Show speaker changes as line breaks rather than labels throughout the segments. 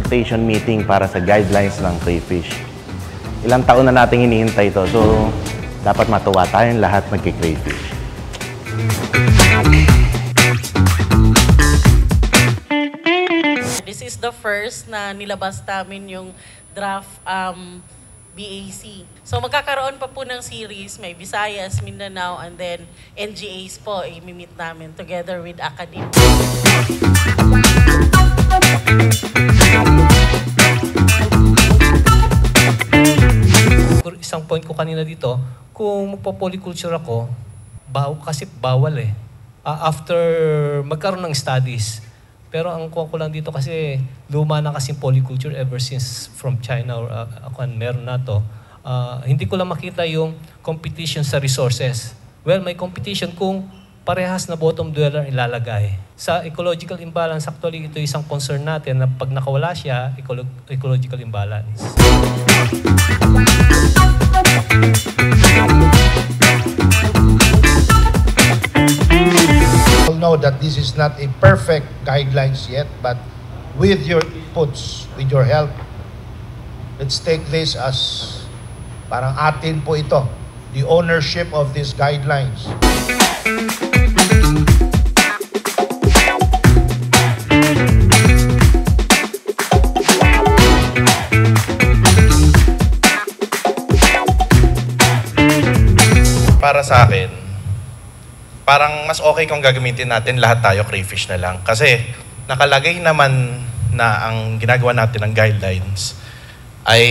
consultation meeting para sa guidelines ng crayfish. Ilang taon na nating hinihintay ito, so dapat matuwa tayong lahat magki-crayfish.
This is the first na nilabas namin yung draft BAC. So magkakaroon pa po ng series, may Visayas, Mindanao, and then NGAs po, i-meet namin together with academic.
Isang point ko kanina dito, kung magpo-polyculture ako, kasi bawal eh. After magkaroon ng studies. Pero ang kuha ko lang dito kasi luma na kasing polyculture ever since from China or meron na to. Hindi ko lang makita yung competition sa resources. Well, may competition kung parehas na bottom dweller ilalagay. Sa ecological imbalance, actually ito isang concern natin na pag nakawala siya, ecological imbalance.
Know that this is not a perfect guidelines yet, but with your inputs, with your help, let's take this as parang atin po ito, the ownership of these guidelines.
Para sa akin, parang mas okay kung gagamitin natin lahat tayo crayfish na lang. Kasi nakalagay naman na ang ginagawa natin ng guidelines ay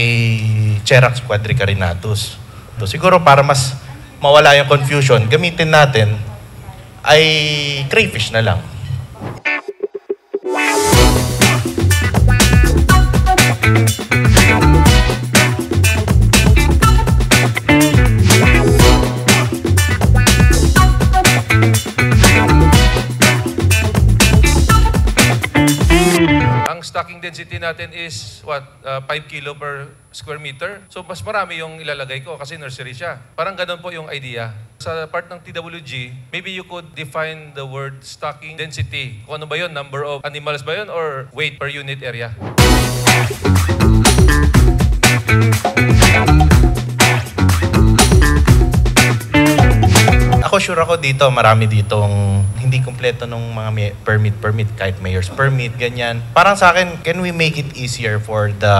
Cherax quadricarinatus. So, siguro para mas mawala yung confusion, gamitin natin ay crayfish na lang.
Stocking density natin is what 5 kilo per square meter. So mas marami yung ilalagay ko kasi nursery siya. Parang ganun po yung idea. Sa part ng TWG, maybe you could define the word stocking density. Kung ano ba yun? Number of animals ba yun or weight per unit area?
Ako sure ako dito, marami ditong hindi kumpleto ng mga permit, kahit mayor's permit, ganyan. Parang sa akin, can we make it easier for the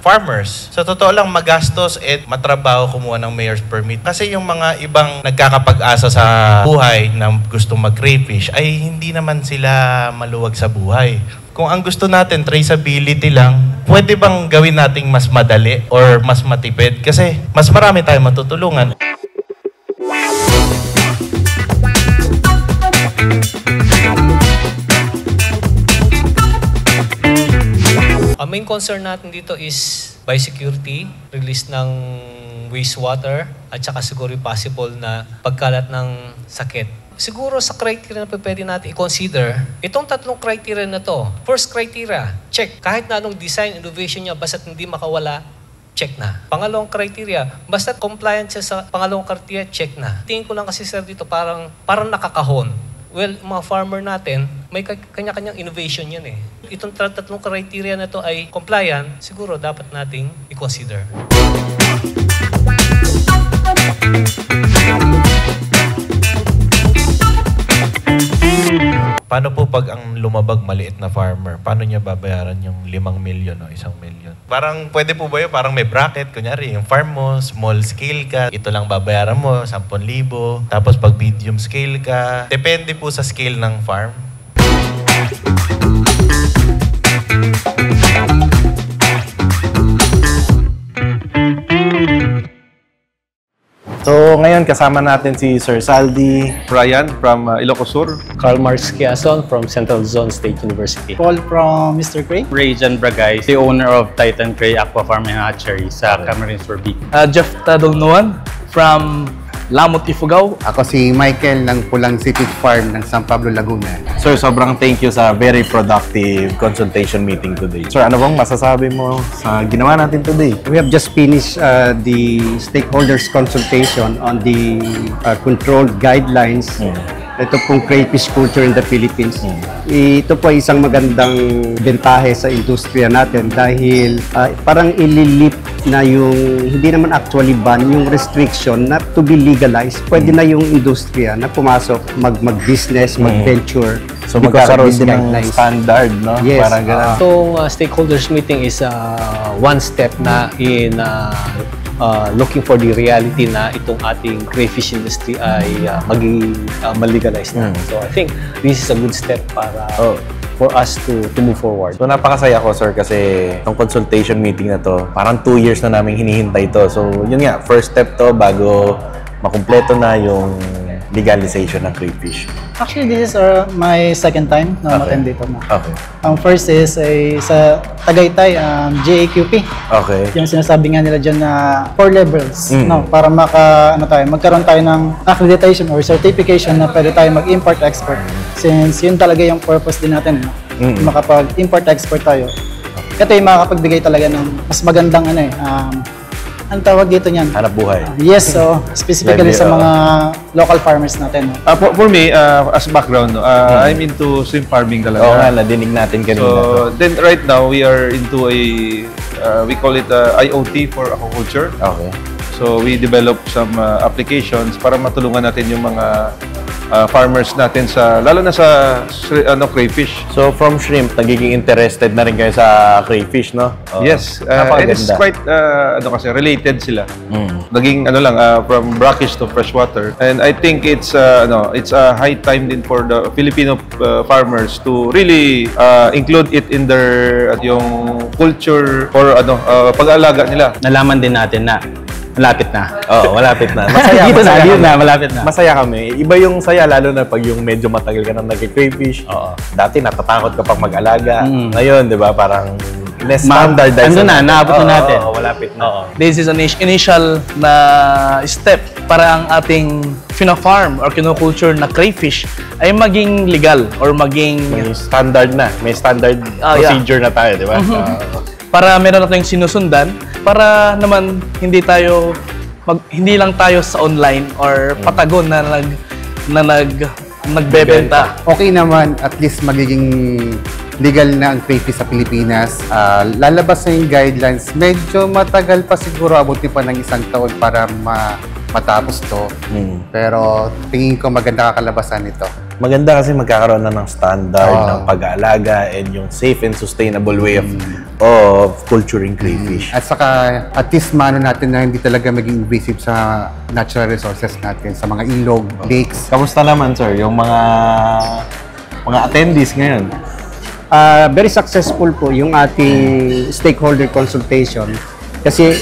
farmers? Sa totoo lang, magastos at matrabaho kumuha ng mayor's permit. Kasi yung mga ibang nagkakapag-asa sa buhay na gustong mag-crayfish, ay hindi naman sila maluwag sa buhay. Kung ang gusto natin, traceability lang, pwede bang gawin nating mas madali or mas matipid? Kasi mas marami tayong matutulungan.
Ang main concern natin dito is biosecurity, release ng wastewater, at saka siguro possible na pagkalat ng sakit. Siguro sa criteria na pwede natin i-consider, itong tatlong criteria na to. First criteria, check. Kahit na anong design, innovation niya, basta't hindi makawala, check na. Pangalawang criteria, basta't compliant siya sa pangalawang criteria, check na. Tingin ko lang kasi sir dito parang nakakahon. Well, mga farmer natin, may kanya-kanyang innovation yan eh. Itong tatlong criteria na to ay compliant, siguro dapat nating i-consider.
Paano po pag ang lumabag maliit na farmer? Paano niya babayaran yung 5 milyon o 1 milyon? Parang pwede po ba yun? Parang may bracket. Kunyari, yung farm mo, small scale ka, ito lang babayaran mo, 10,000. Tapos pag medium scale ka, depende po sa scale ng farm.
So ngayon kasama natin si Sir Saldi,
Brian from Ilocos Sur.
Karl Marx Quezon from Central Zone State University.
Paul from Mr. Cray.
Ray Jan Bragay, the owner of Titan Cray Aqua Farm and Hatchery sa Camarines Surbeak.
Jeff Tadongnuan from Lamot Ifugao.
Ako si Michael ng Pulang City Farm ng San Pablo, Laguna.
Sir, sobrang thank you sa very productive consultation meeting today. Sir, ano bang masasabi mo sa ginawa natin today?
We have just finished the stakeholders consultation on the controlled guidelines ito pong crayfish culture in the Philippines. Ito po ay isang magandang bentahe sa industriya natin dahil parang ililip na yung, hindi naman actually ban, yung restriction na to be legalized. Pwede na yung industriya na pumasok, mag-business, mag-venture.
So
because of
magkakaroon
these
din ng
guidelines.
standard, no?
Yes.
Parang ganun.
Itong stakeholders meeting is one step na in looking for the reality na itong ating crayfish industry ay maging malegalize na. So I think this is a good step para for us to move forward.
So napakasaya ko, sir, kasi itong consultation meeting na to, parang 2 years na namin hinihintay to. So yun nga, first step to bago makumpleto na yung legalization ng crayfish.
Actually, this is my second time na attend dito na.
Okay.
Ang first is sa Tagaytay, JAQP.
Okay.
Yung sinasabi nga nila dyan na 4 levels, no, para magkaroon tayo ng accreditation or certification na pwede tayo mag-import-export. Since yun talaga yung purpose din natin, no? Makapag-import-export tayo. Ito yung makakapagbigay talaga ng mas magandang ang tawag dito niyan?
Hanap buhay.
Yes, so specifically sa mga local farmers natin. No?
For me, as background, I'm into shrimp farming talaga.
Oo nga, nadinig natin kanina.
So, then right now, we are into we call it IoT for aquaculture.
Okay.
So, we develop some applications para matulungan natin yung mga farmers natin lalo na sa crayfish.
So from shrimp, nagiging interested na rin kayo sa crayfish, no?
Yes, and it's quite kasi related sila. Naging from brackish to freshwater. And I think it's it's a high time din for the Filipino farmers to really include it in their yung culture or pag-aalaga nila.
Nalaman din natin na malapit na.
Oo, malapit na. Masaya,
dito na, malapit na.
Masaya kami. Iba yung saya, lalo na pag yung medyo matagal ka nang nag-crayfish. Dati natatakot ka pag mag-alaga. Ngayon, di ba, parang standardize.
Ando na, naabot na natin.
Oo, malapit na.
This is an initial na step para ang ating fina-farm or kinoculture na crayfish ay maging legal or maging
May standard na. May standard procedure na tayo, di ba?
para meron na tayong sinusundan para naman hindi lang tayo sa online or patagon na nagbebenta.
Okay naman, at least magiging legal na ang crayfish sa Pilipinas. Lalabas na yung guidelines. Medyo matagal pa siguro, abutin pa ng 1 taon para matapos to. Pero tingin ko maganda kakalabasan nito.
Maganda kasi magkakaroon na ng standard ng pag-aalaga and yung safe and sustainable way of culturing crayfish.
At saka at least maano natin na hindi talaga maging invasive sa natural resources natin, sa mga ilog, lakes.
Kamusta naman, sir, yung mga attendees ngayon?
Very successful po yung ating stakeholder consultation kasi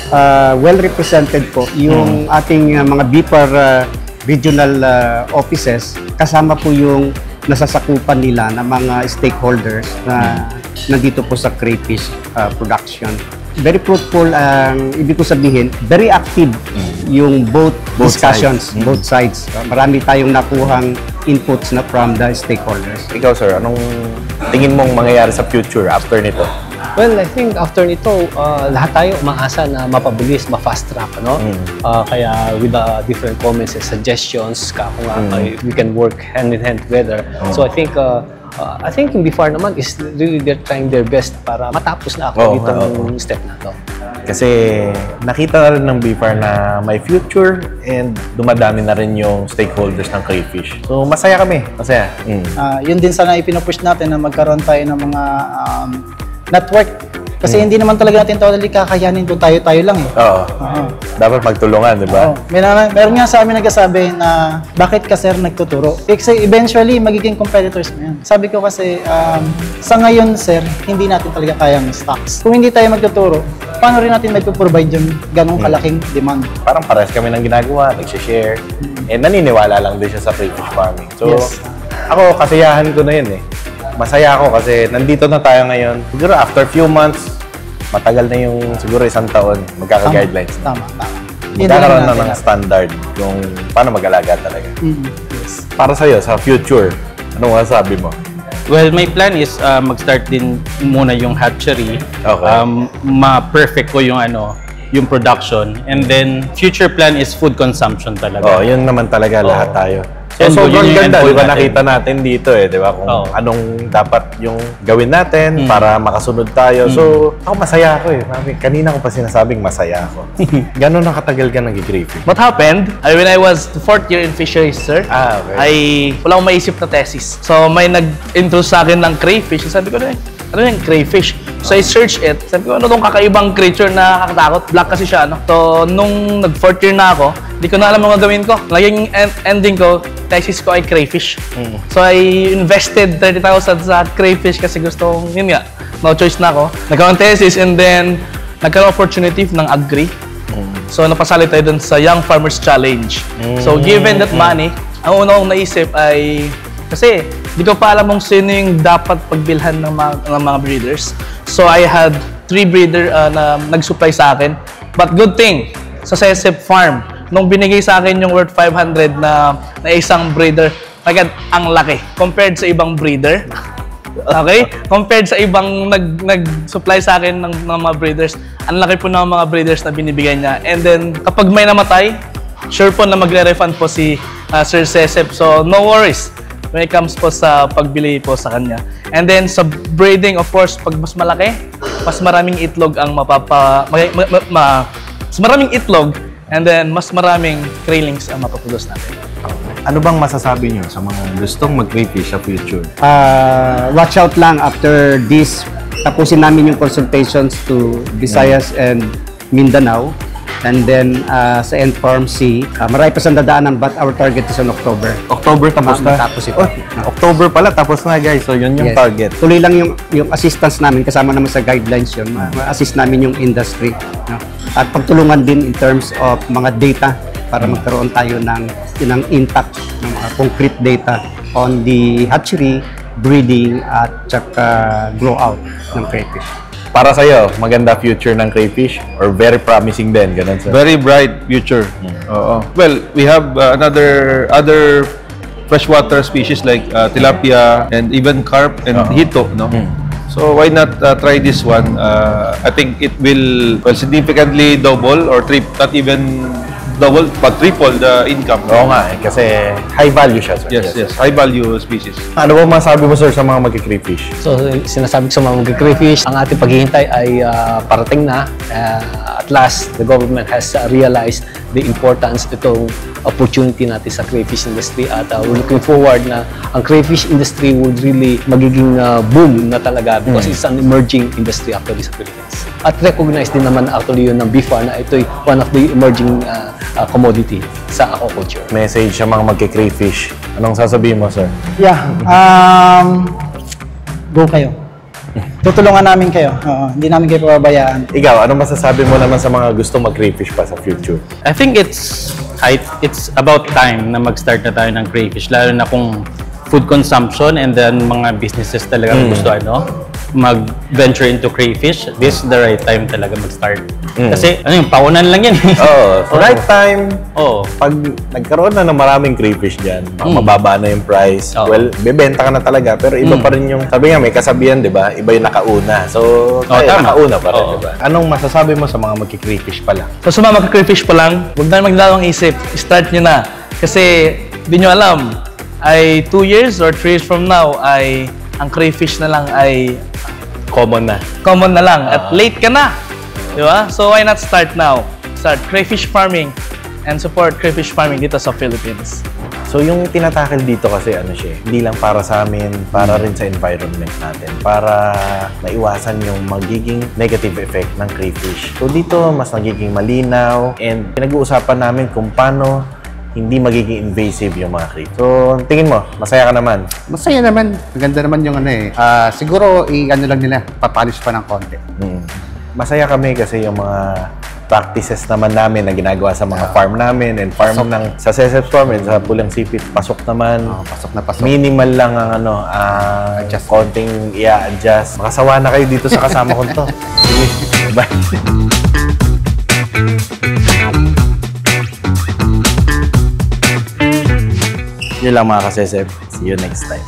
well represented po yung ating mga BIPAR regional offices, kasama po yung nasasakupan nila ng mga stakeholders na nandito po sa crayfish production. Very fruitful, ibig ko sabihin, very active yung both discussions, both sides. Marami tayong nakuhang inputs na from the stakeholders.
Ikaw, sir, anong tingin mong mangyayari sa future after nito?
Well, I think after nito, lahat tayo umaasa na mapabilis, ma-fast track, no? Kaya with the different comments and suggestions, we can work hand in hand together. So I think yung BIFAR naman is really they're trying their best para matapos na ako itong step na to.
Kasi nakita na rin ng BIFAR na may future and dumadami na rin yung stakeholders ng crayfish. So masaya kami, masaya.
Yun din sana ipinopush natin na magkaroon tayo ng mga network. Kasi hindi naman talaga natin totally kakayanin kung tayo-tayo lang eh.
Oo. Dapat magtulungan, di ba?
Meron nga sa amin nagsasabi na bakit ka sir nagtuturo? Kasi eventually magiging competitors mo yan. Sabi ko kasi sa ngayon sir, hindi natin talaga kayang stocks. Kung hindi tayo magtuturo, paano rin natin magpo-provide yung ganong kalaking demand?
Parang pares kami ng ginagawa, nag-share. And naniniwala lang din siya sa crayfish farming. So, ako, kasiyahan ko na yun eh. Masaya ako kasi nandito na tayo ngayon. Siguro after few months, matagal na yung siguro 1 taon, magkaka-guidelines na.
Tama.
Magkakaroon na ng standard kung paano mag-alaga talaga.
Yes.
Para sa'yo, sa future, anong masasabi mo?
Well, my plan is mag-start din muna yung hatchery.
Okay.
Ma-perfect ko yung production. And then, future plan is food consumption talaga.
Yun naman talaga lahat tayo. So,
And
sobrang
yun yung
ganda,
end
di ba
goal natin.
nakita natin dito di ba? Kung
Oo.
anong dapat yung gawin natin para makasunod tayo. So, ako masaya ako Mami, kanina ko pa sinasabing masaya ako. Gano'n na katagal ka nag-crayfish?
What happened, when I was 4th year in fisheries, sir,
Okay.
ay wala akong maisip na thesis. So may nag-introduce sa akin ng crayfish. Sabi ko ano yung crayfish? So I searched it. Sabi ko, ano tong kakaibang creature na nakakatakot? Black kasi siya, So nung nag-4th year na ako, di ko na alam ang gagawin ko. Naging ending ko, thesis ko ay crayfish. So I invested 30,000 sa crayfish kasi gusto kong, yun nga, no choice na ako. Nagkaroon thesis and then nagkaroon opportunity ng agri. So napasali tayo dun sa Young Farmers Challenge. So given that money, ang una kong naisip ay, kasi di ko pa alam kung sino yung dapat pagbilhan ng mga breeders. So I had 3 breeder na nag-supply sa akin. But good thing, sa Sesep Farm, nung binigay sa akin yung worth 500 na isang breeder, agad ang laki compared sa ibang breeder. Okay? Compared sa ibang nag-supply sa akin ng mga breeders, ang laki po ng mga breeders na binibigay niya. And then, kapag may namatay, sure po na magre-refund po si Sir Sesep. So, no worries when it comes po sa pagbili po sa kanya. And then, sa breeding, of course, pag mas malaki, mas maraming itlog ang mas maraming itlog, and then, mas maraming craylings ang mapaproduce natin.
Ano bang masasabi niyo sa mga gustong mag-crayfish sa future?
Watch out lang after this. Tapusin namin yung consultations to Visayas and Mindanao. And then sa N-Farm C, marami pa siyang dadaanan but our target is on October.
October tapos na?
Matapos ito.
October pala, tapos na guys. So yun yung target.
Tuloy lang yung assistance namin, kasama naman sa guidelines yun. Ma-assist namin yung industry. At pagtulungan din in terms of mga data para magkaroon tayo ng intact, ng mga concrete data on the hatchery, breeding, at saka grow out ng crayfish.
Para sa'yo, maganda future ng crayfish or very promising din? Ganun sir?
Very bright future. Oo. Well, we have other freshwater species like tilapia and even carp and hito, no? So why not try this one? I think it will significantly double or not even double but triple the income.
Oo nga kasi high value siya sir.
Yes. High value species.
Ano ba masabi mo sir sa mga mag-crayfish?
So, sinasabi ko sa mga mag-crayfish, ang ating paghihintay ay parating na. At last, the government has realized the importance itong opportunity natin sa crayfish industry at we're looking forward na ang crayfish industry would really magiging boom na talaga because it's an emerging industry actually sa Philippines. At recognize din naman actually yun ng BIFA na ito'y one of the emerging commodity sa aquaculture.
Message sa mga mag-crayfish. Anong sasabihin mo sir?
Yeah, go kayo. Tutulungan namin kayo. Hindi namin kayo pababayaan.
Ikaw, anong masasabi mo naman sa mga gusto mag-crayfish pa sa future?
I think it's about time na mag-start na tayo ng crayfish, lalo na kung food consumption and then mga businesses talaga gusto mag-venture into crayfish. This is the right time talaga mag-start. Kasi yung paunan lang yan.
Right time. Pag nagkaroon na ng maraming crayfish dyan, mababa na yung price. Well, bebenta ka na talaga. Pero iba pa rin yung, sabi nga may kasabihan, di ba? Iba yung nakauna. So, nakauna pa rin, di ba? Anong masasabi mo sa mga mag-crayfish pa lang?
So sa mga mag-crayfish pa lang, huwag na magdalawang isip. Start nyo na. Kasi di nyo alam, ay 2 years or 3 years from now, ay ang crayfish na lang ay
common na.
Common na lang. At late ka na. Di ba? So why not start now? Start crayfish farming and support crayfish farming dito sa Philippines.
So yung tinatakil dito kasi hindi lang para sa amin, para rin sa environment natin, para maiwasan yung magiging negative effect ng crayfish. So dito mas nagiging malinaw and pinag-uusapan namin kung paano hindi magiging invasive yung mga crayfish. So tingin mo, masaya ka naman?
Masaya naman. Maganda naman yung siguro lang nila, papalis pa ng konti.
Masaya kami kasi yung mga practices naman namin na ginagawa sa mga farm namin and farm sa Sesep Farm and sa Pulang Sipit, pasok naman.
Pasok na pasok.
Minimal lang ang adjust. Konting i-adjust. Makasawa na kayo dito sa kasama ko to. Sige, bye. Yun lang mga ka-Sesep. See you next time.